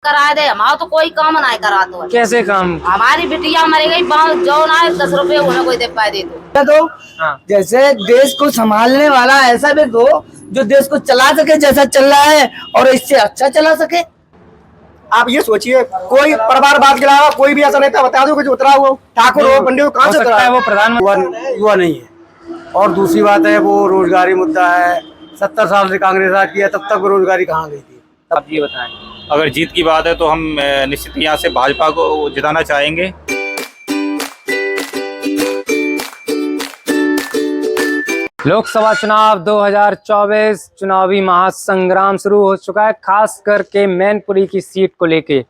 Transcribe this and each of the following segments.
करा दे। हमारा तो कोई काम नहीं करा तो। कैसे काम? हमारी बिटिया मर गई, जो ना 10 रुपए उन्हें कोई दे पाए दे तो हाँ। जैसे देश को संभालने वाला ऐसा भी दो जो देश को चला सके, जैसा चल रहा है और इससे अच्छा चला सके। आप ये सोचिए, कोई परिवारवाद के अलावा कोई भी ऐसा नेता बता दो कि जो उतरा हुआ ठाकुर हो, पंडित हो, कहाँ से उतरा है वो प्रधानमंत्री? युवा नहीं है। और दूसरी बात है वो रोजगारी मुद्दा है। 70 साल से कांग्रेस राज किया, तब तक बेरोजगारी कहाँ गई थी? आप ये बताएं। अगर जीत की बात है तो हम निश्चित यहाँ से भाजपा को जिताना चाहेंगे। लोकसभा चुनाव 2024 चुनावी महासंग्राम शुरू हो चुका है, खास करके मैनपुरी की सीट को लेके।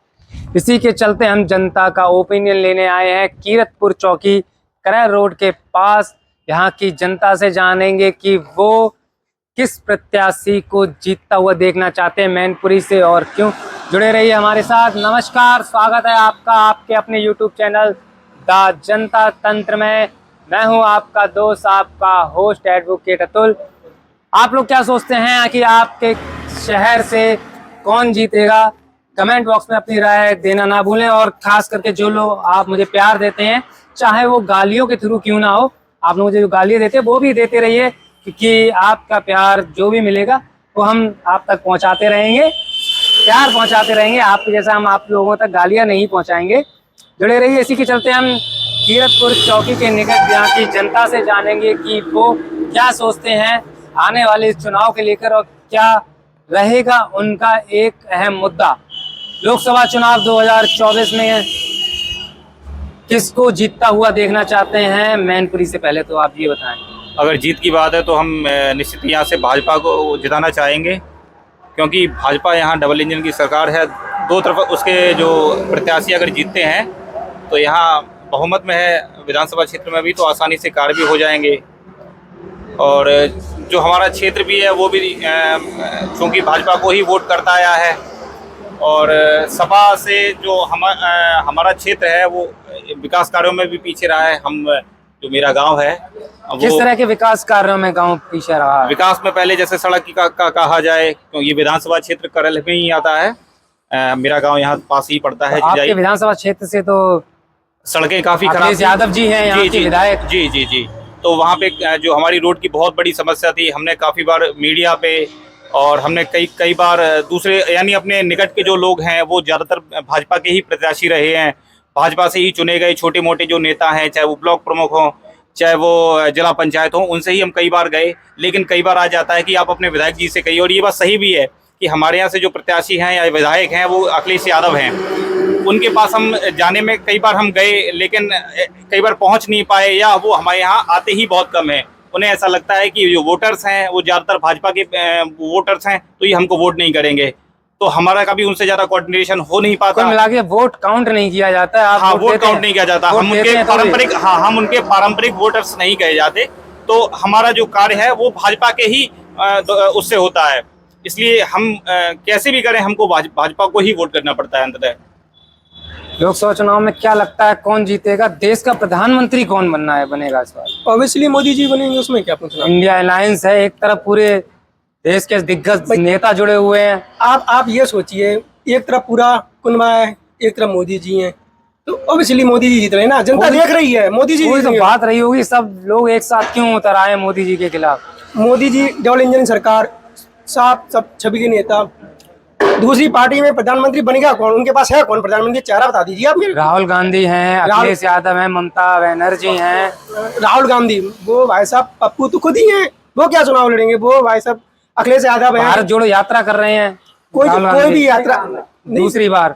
इसी के चलते हम जनता का ओपिनियन लेने आए हैं कीरतपुर चौकी करैल रोड के पास। यहाँ की जनता से जानेंगे कि वो किस प्रत्याशी को जीतता हुआ देखना चाहते हैं मैनपुरी से और क्यों। जुड़े रहिए हमारे साथ। नमस्कार, स्वागत है आपका आपके अपने यूट्यूब चैनल द जनता तंत्र में। मैं हूं आपका दोस्त, आपका होस्ट एडवोकेट अतुल। आप लोग क्या सोचते हैं कि आपके शहर से कौन जीतेगा? कमेंट बॉक्स में अपनी राय देना ना भूलें। और खास करके जो लोग आप मुझे प्यार देते हैं, चाहे वो गालियों के थ्रू क्यों ना हो, आप लोग मुझे जो गालियाँ देते हैं वो भी देते रहिए, क्योंकि आपका प्यार जो भी मिलेगा वो हम आप तक पहुंचाते रहेंगे, प्यार पहुंचाते रहेंगे। आपके जैसा हम आप लोगों तक गालियां नहीं पहुंचाएंगे। जुड़े रहिए। इसी के चलते हम कीरतपुर चौकी के निकट यहाँ की जनता से जानेंगे कि वो क्या सोचते हैं आने वाले इस चुनाव के लेकर और क्या रहेगा उनका एक अहम मुद्दा। लोकसभा चुनाव 2024 में किसको जीतता हुआ देखना चाहते हैं मैनपुरी से? पहले तो आप ये बताएं। अगर जीत की बात है तो हम निश्चित यहाँ से भाजपा को जिताना चाहेंगे, क्योंकि भाजपा यहाँ डबल इंजन की सरकार है। दो तरफ उसके जो प्रत्याशी अगर जीतते हैं तो यहाँ बहुमत में है, विधानसभा क्षेत्र में भी तो आसानी से कार्य भी हो जाएंगे। और जो हमारा क्षेत्र भी है वो भी चूँकि भाजपा को ही वोट करता आया है। और सपा से जो हमारा क्षेत्र है वो विकास कार्यों में भी पीछे रहा है। हम जो मेरा गांव है किस तरह के विकास कार्यों में गांव पीछे रहा है? विकास में पहले जैसे सड़क की का कहा जाए, क्योंकि ये विधानसभा क्षेत्र करैल में ही आता है। मेरा गांव यहाँ पास ही पड़ता है। आपके विधानसभा क्षेत्र से तो सड़कें काफी खराब अखिलेश यादव जी हैं यहाँ के विधायक। जी जी जी। तो वहाँ पे जो हमारी रोड की बहुत बड़ी समस्या थी, हमने काफी बार मीडिया पे और हमने कई बार दूसरे यानी अपने निकट के जो लोग हैं वो ज्यादातर भाजपा के ही प्रत्याशी रहे हैं। भाजपा से ही चुने गए छोटे मोटे जो नेता हैं, चाहे वो ब्लॉक प्रमुख हों, चाहे वो जिला पंचायत हो, उनसे ही हम कई बार गए। लेकिन कई बार आ जाता है कि आप अपने विधायक जी से कहिए। और ये बात सही भी है कि हमारे यहाँ से जो प्रत्याशी हैं या विधायक हैं वो अखिलेश यादव हैं। उनके पास हम जाने में कई बार हम गए, लेकिन कई बार पहुँच नहीं पाए, या वो हमारे यहाँ आते ही बहुत कम है। उन्हें ऐसा लगता है कि जो वोटर्स हैं वो ज़्यादातर भाजपा के वोटर्स हैं, तो ये हमको वोट नहीं करेंगे। तो हमारा कभी उनसे ज्यादा कोऑर्डिनेशन हो नहीं पाता। मिला के वोट काउंट नहीं किया जाता है। आप हाँ, वोट काउंट नहीं किया जाता। हम उनके पारंपरिक वोटर्स नहीं कहे जाते। तो हमारा जो कार्य है वो भाजपा के ही उससे होता है। इसलिए हम कैसे भी करें, हमको भाजपा को ही वोट करना पड़ता है अंततः। लोकसभा चुनाव में क्या लगता है कौन जीतेगा? देश का प्रधानमंत्री कौन बनेगा इस बार? ऑब्वियसली मोदी जी बनेंगे, उसमें क्या पूछना। इंडिया अलायंस है, एक तरफ पूरे देश के दिग्गज नेता जुड़े हुए हैं। आप ये सोचिए, एक तरफ पूरा कुनबा है, एक तरफ मोदी जी हैं, तो ऑब्वियसली मोदी जी जीत रहे हैं ना। जनता देख रही है मोदी जी। तो बात रही होगी सब लोग एक साथ क्यों उतर आए मोदी जी के खिलाफ? मोदी जी डबल इंजन सरकार, साफ सब छवि के नेता। दूसरी पार्टी में प्रधानमंत्री बनेगा कौन? उनके पास है कौन प्रधानमंत्री? चेहरा बता दीजिए आप। राहुल गांधी हैं, अखिलेश यादव हैं, ममता बनर्जी हैं। राहुल गांधी वो भाई साहब पप्पू तो खुद ही हैं, वो क्या चुनाव लड़ेंगे? वो भाई साहब अखिलेश यादव है, भारत जोड़ो यात्रा कर रहे हैं। कोई भी यात्रा दूसरी बार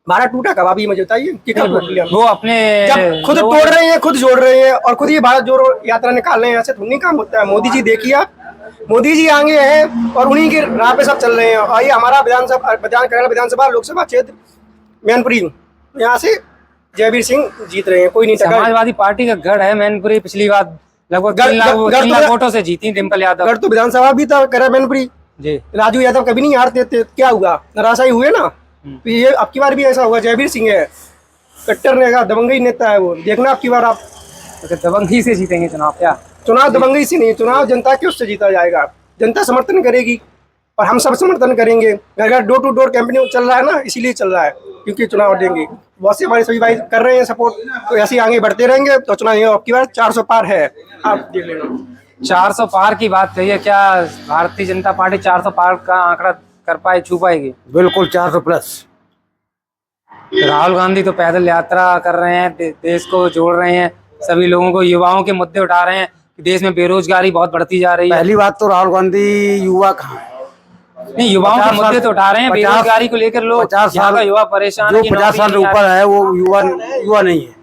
भारत टूटा कब? अभी मुझे बताइए। वो अपने जब खुद तोड़ रहे हैं, खुद जोड़ रहे हैं और खुद ही भारत जोड़ो यात्रा निकाल रहे हैं, ऐसे थोड़ी काम होता है। मोदी जी देखिए आप, मोदी जी आगे हैं और उन्हीं के राह पे सब चल रहे हैं। और ये हमारा करैल विधानसभा लोकसभा क्षेत्र मैनपुरी, यहाँ से जयवीर सिंह जीत रहे हैं, कोई नहीं टक्कर। समाजवादी पार्टी का गढ़ है मैनपुरी। पिछली बार लगभग 3 लाख वोटों से जीती डिम्पल यादव। गढ़ तो विधानसभा भी था करैल मैनपुरी जी। राजू यादव कभी नहीं हारते थे, क्या हुआ? निराशाई हुए ना। तो ये अब की बार भी ऐसा हुआ। जयवीर सिंह है, कट्टर नेता, दबंगई नेता है वो। देखना अब की बार आप। दबंगई से जीतेंगे चुनाव? क्या चुनाव दबंगई से नहीं, चुनाव जनता के उससे जीता जाएगा। जनता समर्थन करेगी और हम सब समर्थन करेंगे। अगर डोर टू डोर कैंपेनिंग चल रहा है ना, इसीलिए चल रहा है क्योंकि चुनाव देंगे। बहुत से हमारे सभी भाई कर रहे हैं सपोर्ट, तो ऐसे ही आगे बढ़ते रहेंगे तो चुनाव आपकी बार 400 पार है, आप देख लेना। 400 पार की बात कही है, क्या भारतीय जनता पार्टी 400 पार का आंकड़ा कर पाए, छू पाएगी? बिल्कुल 400 प्लस। राहुल गांधी तो पैदल यात्रा कर रहे हैं, देश को जोड़ रहे हैं, सभी लोगों को, युवाओं के मुद्दे उठा रहे हैं कि देश में बेरोजगारी बहुत बढ़ती जा रही है। पहली बात तो राहुल गांधी युवा कहाँ है? नहीं, युवाओं के मुद्दे तो उठा रहे हैं, बेरोजगारी को लेकर लोग 50 यहाँ का युवा परेशान है जो कि 50 साल से नौकरी नहीं ऊपर है वो युवा नहीं है।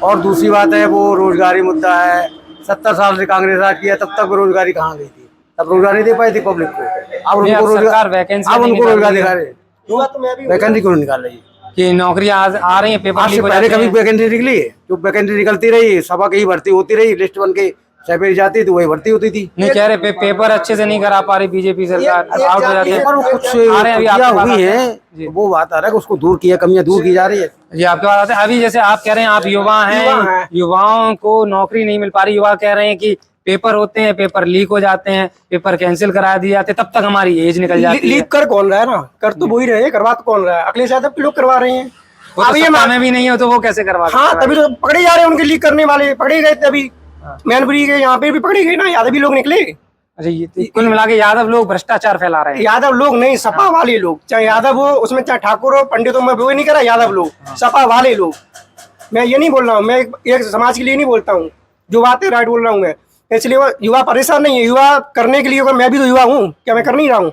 और दूसरी बात है वो रोजगारी मुद्दा है। 70 साल से कांग्रेस राज किया, तब तक बेरोजगारी कहाँ गई थी? तब रोजगार नहीं दे पाई थी पब्लिक को। अब उनको रोजगार दिखा रहे, वैकेंसी क्यों निकाल रही है कि नौकरियां आ रही हैं, पेपर आज से लीक हो पहले जाते कभी हैं। वैकेंसी निकली है? जो वैकेंसी निकलती रही, सभा की भर्ती होती रही, लिस्ट बन के सैपेरी जाती तो वही भर्ती होती थी। नहीं कह रहे पेपर अच्छे से नहीं करा पा रही बीजेपी सरकार, आउट हो जाते हैं। पर कुछ आ रहे हैं, अभी आपके त्रुटियां पास हुई आते हैं। हैं, जी। वो बात आ रहा है कि उसको दूर किया, कमियां दूर की जा रही है। जी, आपके पास आते हैं। अभी जैसे आप कह रहे हैं आप युवा हैं, युवाओं को नौकरी नहीं मिल पा रही, युवा कह रहे हैं कि पेपर होते हैं, पेपर लीक हो जाते हैं, पेपर कैंसिल करा दिए जाते, तब तक हमारी एज निकल जाती है। लीक कर कौन रहा है ना, कर तो वही रहे, करवा तो कौन रहा है? अखिलेश यादव के लोग करवा रहे हैं। वो तो सत्ता में भी नहीं हो तो वो कैसे करवा सकते हाँ, हैं? तभी तो पकड़े जा रहे हैं उनके लीक करने वाले, पकड़े गए थे अभी मैनपुरी के, यहाँ पे भी पकड़े गए ना, यादव भी लोग निकले। अच्छा, ये तो कुल मिला के यादव लोग भ्रष्टाचार फैला रहे हैं। यादव लोग नहीं, सपा वाले लोग, चाहे यादव हो उसमें, चाहे ठाकुर हो, पंडित हो, मैं वो नहीं करा, यादव लोग, सपा वाले लोग। मैं ये नहीं बोल रहा हूँ, मैं एक समाज के लिए नहीं बोलता हूँ, जो बात है राइट बोल रहा हूँ मैं। इसलिए वो युवा परेशान नहीं है, युवा करने के लिए, मैं भी तो युवा हूँ, क्या मैं कर नहीं रहा हूँ?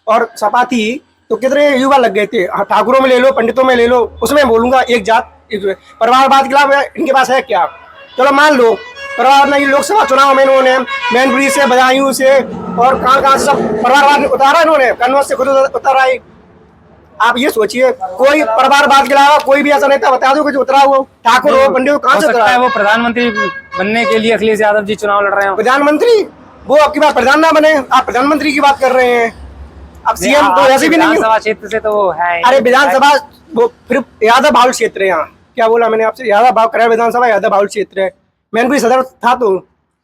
और सपा थी तो कितने युवा लग गए थे, ठाकुरों में ले लो, पंडितों में ले लो, उसमें बोलूंगा एक जात परिवारवाद के खिलाफ इनके पास है क्या? चलो मान लो परिवार में, लोकसभा चुनाव में इन्होंने मैनपुरी से, बदायूं से और कहाँ से सब परिवारवाद उतारा इन्होंने, कन्नौज से खुद उतारा है। आप ये सोचिए, कोई परिवारवाद के अलावा कोई भी ऐसा नेता बता दो कि जो उतरा हुआ ठाकुर हो, पंडित हो, कहाँ से उतरा है? वो प्रधानमंत्री बनने के लिए अखिलेश यादव जी चुनाव लड़ रहे हो। प्रधानमंत्री वो आपकी बात प्रधान ना बने, आप प्रधानमंत्री की बात कर रहे हैं। अब सीएम तो ऐसे भी नहीं है। विधानसभा क्षेत्र से तो वो है। अरे विधानसभा वो फिर यादव बाहुल क्षेत्र है, यहाँ क्या बोला मैंने आपसे? यादव बाहुल, करैल विधानसभा यादव बाहुल क्षेत्र है। मैनपुरी सदर था तो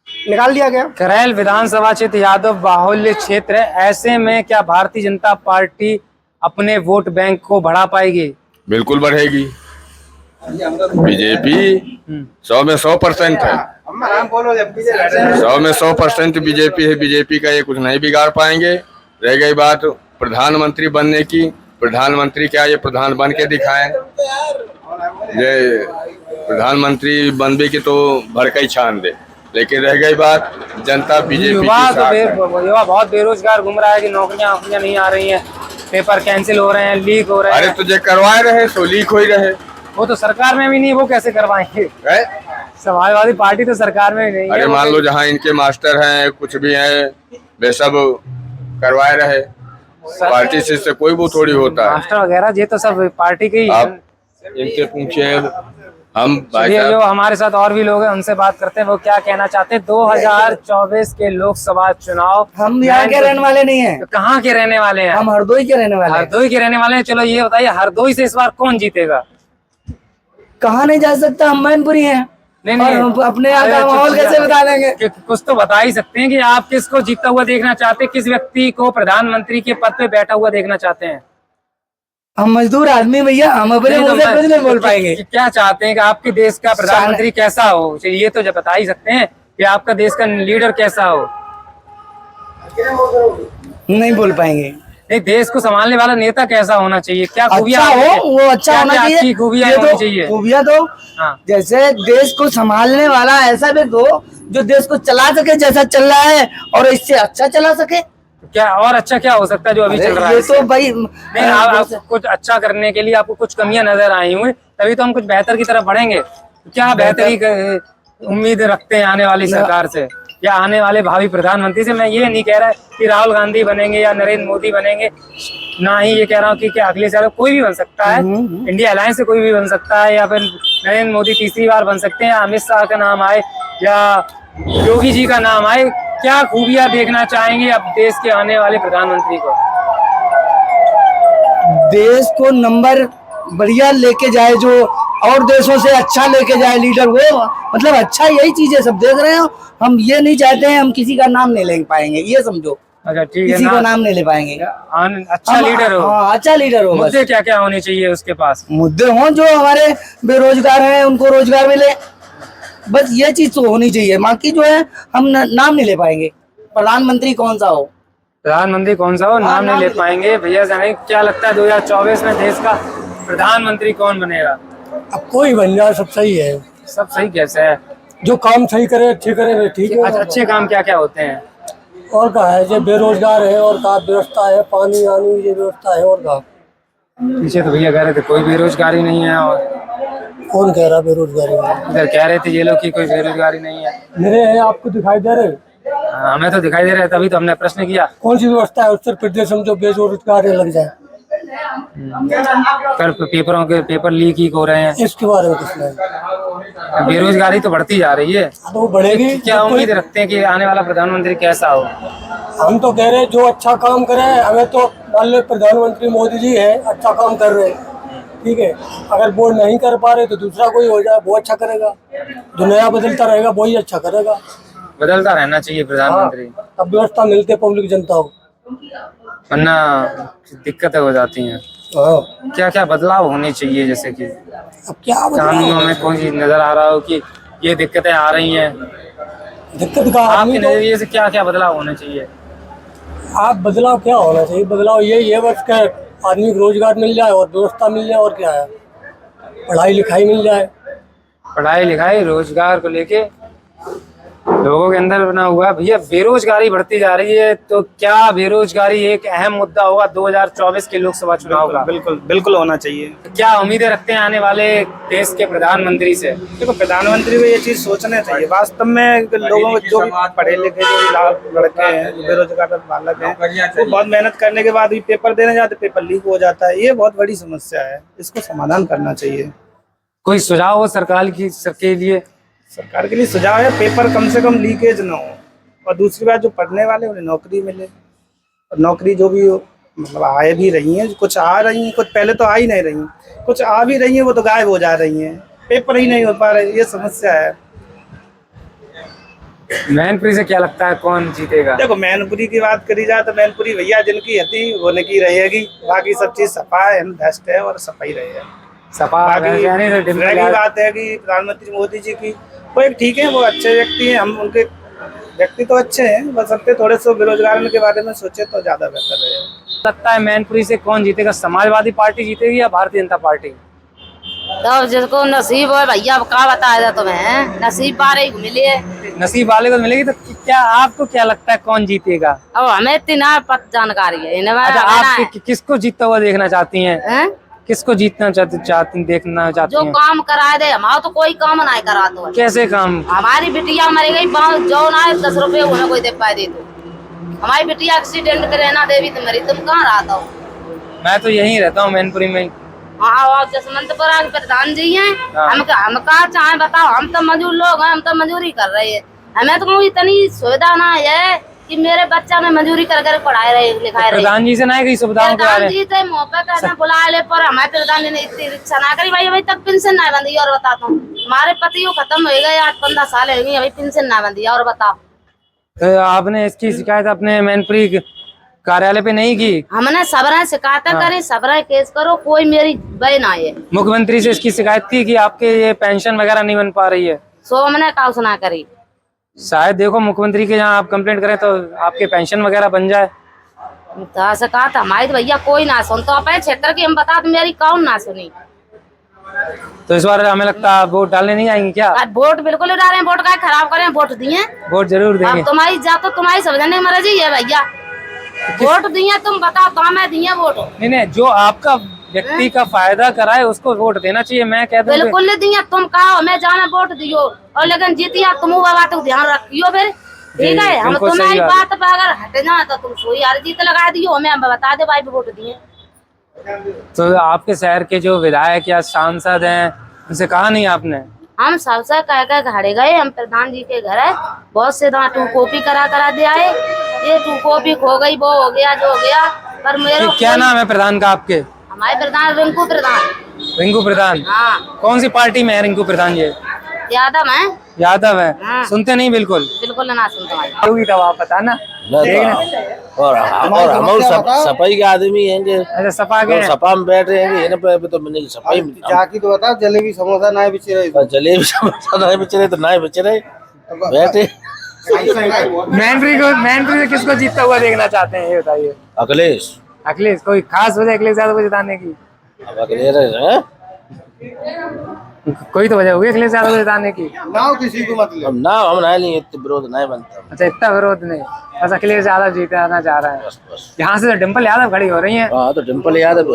निकाल दिया गया। करैल विधानसभा क्षेत्र यादव बाहुल्य क्षेत्र है। ऐसे में क्या भारतीय जनता पार्टी अपने वोट बैंक को बढ़ा पाएगी? बिल्कुल बढ़ेगी। बीजेपी 100 में 100% है, 100 में 100% बीजेपी है। बीजेपी का ये कुछ नहीं बिगाड़ पाएंगे। रह गई बात प्रधानमंत्री बनने की, प्रधानमंत्री क्या ये प्रधान बन के दिखाएं? ये प्रधानमंत्री बनने की तो भड़कई छान दे, लेकिन रह गई बात जनता बीजेपी युवा युवा बहुत बेरोजगार घूम रहा है कि नौकरियां नहीं आ रही हैं, पेपर कैंसिल हो रहे हैं, लीक हो रहे हैं। अरे तुझे करवाए रहे सो लीक हो ही रहे। वो तो सरकार में भी नहीं, वो कैसे करवाएंगे? समाजवादी पार्टी तो सरकार में भी नहीं है। अरे मान लो जहाँ इनके मास्टर हैं, कुछ भी हैं, वे सब करवाए रहे। पार्टी से कोई वो थोड़ी होता है। मास्टर वगैरह ये तो सब पार्टी के ही। आप इनसे पूछे, हम जो हमारे साथ और भी लोग हैं उनसे बात करते हैं, वो क्या कहना चाहते हैं। 2024 के लोकसभा चुनाव, हम यहाँ के रहने वाले नहीं है। तो कहाँ के रहने वाले हैं? हम हरदोई के रहने वाले हैं। हरदोई के रहने वाले हैं। चलो ये बताइए, हरदोई से इस बार कौन जीतेगा? कहाँ नहीं जा सकता, हम मैनपुरी हैं। नहीं और हम अपने यहाँ का माहौल कैसे बता देंगे? कुछ तो बता ही सकते हैं कि आप किसको जीतता हुआ देखना चाहते हैं, किस व्यक्ति को प्रधानमंत्री के पद पे बैठा हुआ देखना चाहते हैं? हम मजदूर आदमी भैया, हम अपने मुंह से कुछ नहीं बोल पाएंगे। क्या चाहते हैं कि आपके देश का प्रधानमंत्री कैसा हो? ये तो जब बता ही सकते हैं कि आपका देश का लीडर कैसा हो। नहीं बोल पाएंगे। नहीं, देश को संभालने वाला नेता कैसा होना चाहिए? क्या खूबियां अच्छा हो, वो अच्छा होना चाहिए। खूबियां ये होनी तो चाहिए। खूबियां तो हाँ। जैसे देश को संभालने वाला ऐसा भी दो जो देश को चला सके, जैसा चल रहा है, और इससे अच्छा चला सके। क्या और अच्छा क्या हो सकता है जो अभी चल रहा है? ये तो भाई नहीं, आप कुछ अच्छा करने के लिए आपको कुछ कमियां नजर आई हुई, तभी तो हम कुछ बेहतर की तरफ बढ़ेंगे। क्या बेहतरी उम्मीद रखते हैं आने वाली सरकार से या आने वाले भावी प्रधानमंत्री से? मैं ये नहीं कह रहा कि राहुल गांधी बनेंगे या नरेंद्र मोदी बनेंगे, ना ही ये कह रहा हूँ कि अखिलेश यादव, कोई भी बन सकता है, इंडिया अलायंस से कोई भी बन सकता है, या फिर नरेंद्र मोदी तीसरी बार बन सकते हैं, या अमित शाह का नाम आए या योगी जी का नाम आए। क्या खूबियां देखना चाहेंगे अब देश के आने वाले प्रधानमंत्री को? देश को नंबर बढ़िया लेके जाए, जो और देशों से अच्छा लेके जाए लीडर, वो मतलब अच्छा यही चीज है। सब देख रहे हो, हम ये नहीं चाहते हैं हम किसी का नाम नहीं ले पाएंगे, ये समझो। अच्छा ठीक है किसी को ना, नाम नहीं ले पाएंगे। अच्छा लीडर हो। हाँ, अच्छा लीडर हो। बस मुद्दे क्या क्या होने चाहिए उसके पास? मुद्दे हों जो हमारे बेरोजगार हैं उनको रोजगार मिले, बस ये चीज तो होनी चाहिए। बाकी जो है हम नाम नहीं ले पाएंगे। प्रधानमंत्री कौन सा हो, प्रधानमंत्री कौन सा हो, नाम नहीं ले पाएंगे। भैया जाने क्या लगता है 2024 में देश का प्रधानमंत्री कौन बनेगा? अब कोई बन जाए सब सही है। सब सही कैसे है? जो काम सही करे अच्छे करे वे ठीक है। अच्छे काम क्या क्या होते हैं? और कहा है जो बेरोजगार है और कहा व्यवस्था है, पानी आने की व्यवस्था है। और कहा पीछे तो भैया कह रहे थे कोई बेरोजगारी नहीं है, और कौन कह रहा बेरोजगारी है? इधर कह रहे थे ये लोग कि कोई बेरोजगारी नहीं है। मेरे है आपको दिखाई दे रहे? हाँ, हमें तो दिखाई दे रहा है, तभी तो हमने प्रश्न किया। कौन सी व्यवस्था है उत्तर प्रदेश में जो बेरोजगार लग जाए? कल पेपरों के पेपर लीक ही हो रहे हैं, इसके बारे में कुछ नहीं। बेरोजगारी तो बढ़ती जा रही है। तो वो बढ़ेगी। क्या उम्मीद रखते हैं कि आने वाला प्रधानमंत्री कैसा हो? हम तो कह रहे हैं जो अच्छा काम करे। हमें तो मान लो प्रधानमंत्री मोदी जी है, अच्छा काम कर रहे हैं, ठीक है। अगर वो नहीं कर पा रहे तो दूसरा कोई हो जाए, वो अच्छा करेगा। जो नया बदलता रहेगा वही अच्छा करेगा। बदलता रहना चाहिए प्रधानमंत्री, तब व्यवस्था मिलती है पब्लिक जनता को, वरना दिक्कतें हो जाती हैं। क्या क्या बदलाव होने चाहिए, जैसे कि अब क्या कानूनों में कोई चीज नजर आ रहा हो कि ये दिक्कतें आ रही हैं, दिक्कत का आपके नजरिए से क्या क्या बदलाव होने चाहिए? आप बदलाव क्या होना चाहिए? बदलाव यही है बस कि आदमी को रोजगार मिल जाए और व्यवस्था मिल जाए। और क्या है, पढ़ाई लिखाई मिल जाए। पढ़ाई लिखाई रोजगार को लेके लोगों के अंदर बना हुआ है। भैया बेरोजगारी बढ़ती जा रही है, तो क्या बेरोजगारी एक अहम मुद्दा होगा 2024 के लोकसभा चुनाव का? बिल्कुल बिल्कुल होना चाहिए। क्या उम्मीदें रखते हैं आने वाले देश के प्रधानमंत्री से? देखो, प्रधानमंत्री को ये चीज सोचना चाहिए। वास्तव में लोगों को जो भी पढ़े लिखे जो भी लड़के हैं, जो बेरोजगार बालक हैं, वो बहुत मेहनत करने के बाद भी पेपर देने जाते, पेपर लीक हो जाता है। ये बहुत बड़ी समस्या है, इसको समाधान करना चाहिए। कोई सुझाव हो सरकार के लिए? सरकार के लिए सुझाव है पेपर कम से कम लीकेज ना हो, और दूसरी बात जो पढ़ने वाले उन्हें नौकरी मिले। और नौकरी जो भी मतलब आए भी रही हैं, कुछ आ रही हैं, कुछ पहले तो आ ही नहीं रही हैं, कुछ आ भी रही हैं वो तो गायब हो जा रही हैं, पेपर ही नहीं हो पा रहे। ये समस्या है। मैनपुरी से क्या लगता है कौन जीतेगा? देखो, मैनपुरी की बात करी जाए तो मैनपुरी भैया जिनकी हती वो की रहेगी। बाकी सब चीज सफा है, बेस्ट है और सफाई रहेगा। सपा रही बात है कि प्रधानमंत्री मोदी जी की, वो एक ठीक है, वो अच्छे व्यक्ति हैं, हम उनके व्यक्ति तो अच्छे हैं, बस सबके थोड़े से बेरोजगार के बारे में सोचे तो ज्यादा बेहतर रहेगा। लगता है मैनपुरी से कौन जीतेगा? समाजवादी पार्टी जीतेगी या भारतीय जनता पार्टी? तो जिसको नसीब हो भैया, क्या बताया तुम्हें, नसीब बारे ही मिली है। नसीब वाले को मिलेगी। तो क्या आपको क्या लगता है कौन जीतेगा? अब हमें इतनी ना जानकारी है। अच्छा, आप किसको जीतता हुआ देखना चाहती हैं? किसको जीतना देखना चाहती जो हैं? काम करा दे, हमारा तो कोई काम नहीं करा दो। कैसे काम? हमारी बिटिया मर गई, जो ना 10 रुपए होने कोई दे पाए दे दो। हमारी बिटिया एक्सीडेंट करे ना देवी तो मरी, तुम कहाँ रहता हो? मैं तो यहीं रहता हूँ मैनपुरी में। हाँ, जसवंतपुरा के प्रधान जी हैं। हम कहा चाहे बताओ, हम तो मजदूर लोग हैं, हम तो मजदूरी कर रहे हैं। हमें तो इतनी सुविधा ना है कि मेरे बच्चा में मजदूरी कर कर पढ़ाए रहे लिखाए रहे। प्रधान जी से ना कहीं सुविधाओं के बारे जी थे मुँह पे कहना बुला ले, पर हमारे प्रधान जी ने इतनी इच्छा ना करी। भाई अभी तक पेंशन ना बंदी। और बताता हूँ, हमारे पति खत्म हो गए 8-15 साल हो गए, अभी पेंशन ना बंदी। और बताओ, तो आपने इसकी शिकायत अपने मैनपुरी कार्यालय पे नहीं की? हमने सबरा शिकायत करी, सबरा केस करो, कोई मेरी बहन आए। मुख्यमंत्री से इसकी शिकायत की कि आपके ये पेंशन वगैरह नहीं बन पा रही है? सो हमने का सुना करी। शायद देखो मुख्यमंत्री के यहाँ आप कंप्लेंट करें तो आपके पेंशन वगैरह बन जाए। तो ऐसा कहा था हमारी तो भैया कोई ना सुन। तो अपने क्षेत्र की हम बता तो मेरी कौन ना सुनी। तो इस बार हमें लगता है वोट डालने नहीं आएंगे क्या? वोट बिल्कुल ही डाले, वोट का खराब करें, वोट दिए, वोट जरूर देंगे। अब तुम्हारी जातो तुम्हारी समझने मर्जी है भैया। वोट दिए, तुम बताओ कहाँ में दिए वोट? नहीं, जो आपका व्यक्ति का फायदा कराए उसको वोट देना चाहिए। मैं कह दूं बिल्कुल नहीं दिए। तुम कहो मैं जाने वोट दियो, और लेकिन जीतिया तुम बाबा तो ध्यान रखियो फिर, ठीक है? हम तुम्हारी बात पर अगर हट जाए तो तुम सोई यार जीत लगा दियो, हमें बता दे भाई वोट दिए। तो आपके शहर के जो विधायक या सांसद हैं उनसे कहा नहीं आपने? हम सबसे कह घड़े गए, हम प्रधान जी के घर है, बहुत से 2 कॉपी करा दे आए। ये 2 कॉपी खो गई, वो हो गया जो हो गया। पर मेरे क्या नाम है प्रधान का आपके? हमारे प्रधान रिंकू प्रधान। रिंकू प्रधान? हाँ। कौन सी पार्टी में है रिंकू प्रधान? ये यादव है। यादव है। हाँ। सुनते नहीं? बिल्कुल बिल्कुल ना सुनते। आप बताना। और हम सफाई के आदमी हैं। अच्छा सपा के हैं। सपा में बैठ रहे हैं पे तो मिलेगी सफाई जाकी तो बताओ, जलेबी समोसा ना बेच रहे, जलेबी समोसा नहीं बेच रहे तो ना बेच रहे बैठे। मैनपुरी से किसको जीतता हुआ देखना चाहते हैं ये बताइए। अखिलेश। अखिलेश, कोई खास वजह अखिलेश यादव को जिताने की? अब अखिलेश है, कोई तो वजह होगी अखिलेश यादव को जिताने की। ना किसी को मतलब हम ना हम नहीं इतना विरोध नहीं बनता। अच्छा इतना विरोध नहीं, बस अखिलेश यादव जीतना चाह रहा है। यहाँ से तो डिम्पल यादव खड़ी हो रही है। हाँ तो डिम्पल यादव।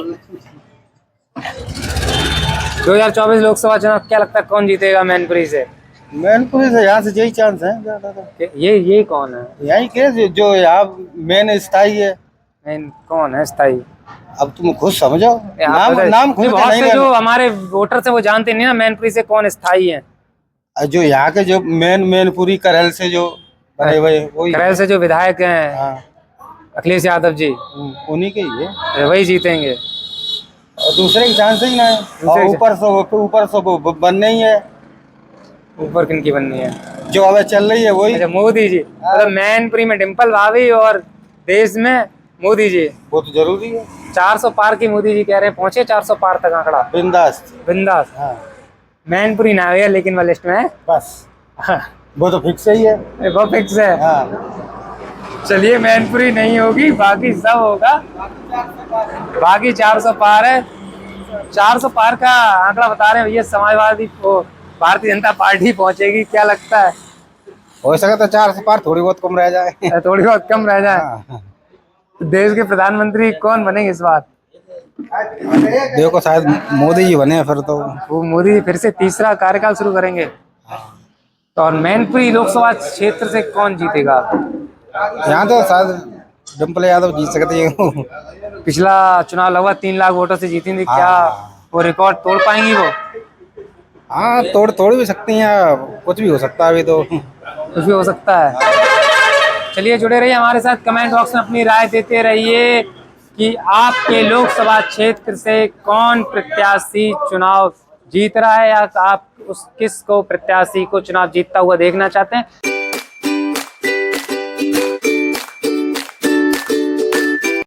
2024 लोकसभा चुनाव क्या लगता है कौन जीतेगा मैनपुरी से? मैनपुरी से यहाँ से यही चांस है ज्यादा। ये कौन है? यही के जो यहाँ मेन स्थायी है। मेन कौन है स्थायी? अब तुम खुद समझो, नाम खुद बहुत से जो हमारे वोटर से वो जानते नहीं ना मैनपुरी से कौन स्थायी है। जो यहाँ के जो मैनपुरी करेल से जो बने हुए वही, करेल से जो विधायक हैं अखिलेश यादव जी, उन्हीं के ही है, वही जीतेंगे और दूसरे की चांस ही ना है। और ऊपर से बनने ही है। ऊपर किनकी बननी है? जो अब चल रही है वही। अच्छा मोदी जी, मतलब मैनपुरी में डिम्पल भाभी और देश में मोदी जी। वो तो जरूरी है। 400 पार की मोदी जी कह रहे हैं, पहुंचे 400 पार तक आंकड़ा। बिंदास। हाँ। मैनपुरी ना है लेकिन वो लिस्ट में है बस। वो तो फिक्स ही है। वो फिक्स है। हाँ। चलिए मैनपुरी नहीं होगी, बाकी सब होगा। बाकी 400 पार है। 400 पार का आंकड़ा बता रहे हैं भैया समाजवादी को, भारतीय जनता पार्टी पहुंचेगी, क्या लगता है? हो सके तो 400 पार थोड़ी बहुत कम रह जाए। थोड़ी बहुत कम रह जाए। देश के प्रधानमंत्री कौन बनेंगे इस बार? देखो शायद मोदी जी बने फिर तो। वो मोदी जी फिर से तीसरा कार्यकाल शुरू करेंगे। तो और मैनपुरी लोकसभा क्षेत्र से कौन जीतेगा? यहाँ तो शायद डिम्पल यादव जीत सकते हैं। पिछला चुनाव लगभग 3 लाख वोटों से जीती थी। क्या वो रिकॉर्ड तोड़ पाएंगी वो? हाँ तोड़ भी सकती हैं, कुछ भी हो सकता है अभी तो। कुछ भी हो सकता है। चलिए जुड़े रहिए हमारे साथ, कमेंट बॉक्स में अपनी राय देते रहिए कि आपके लोकसभा क्षेत्र से कौन प्रत्याशी चुनाव जीत रहा है या आप किस प्रत्याशी को चुनाव जीतता हुआ देखना चाहते हैं।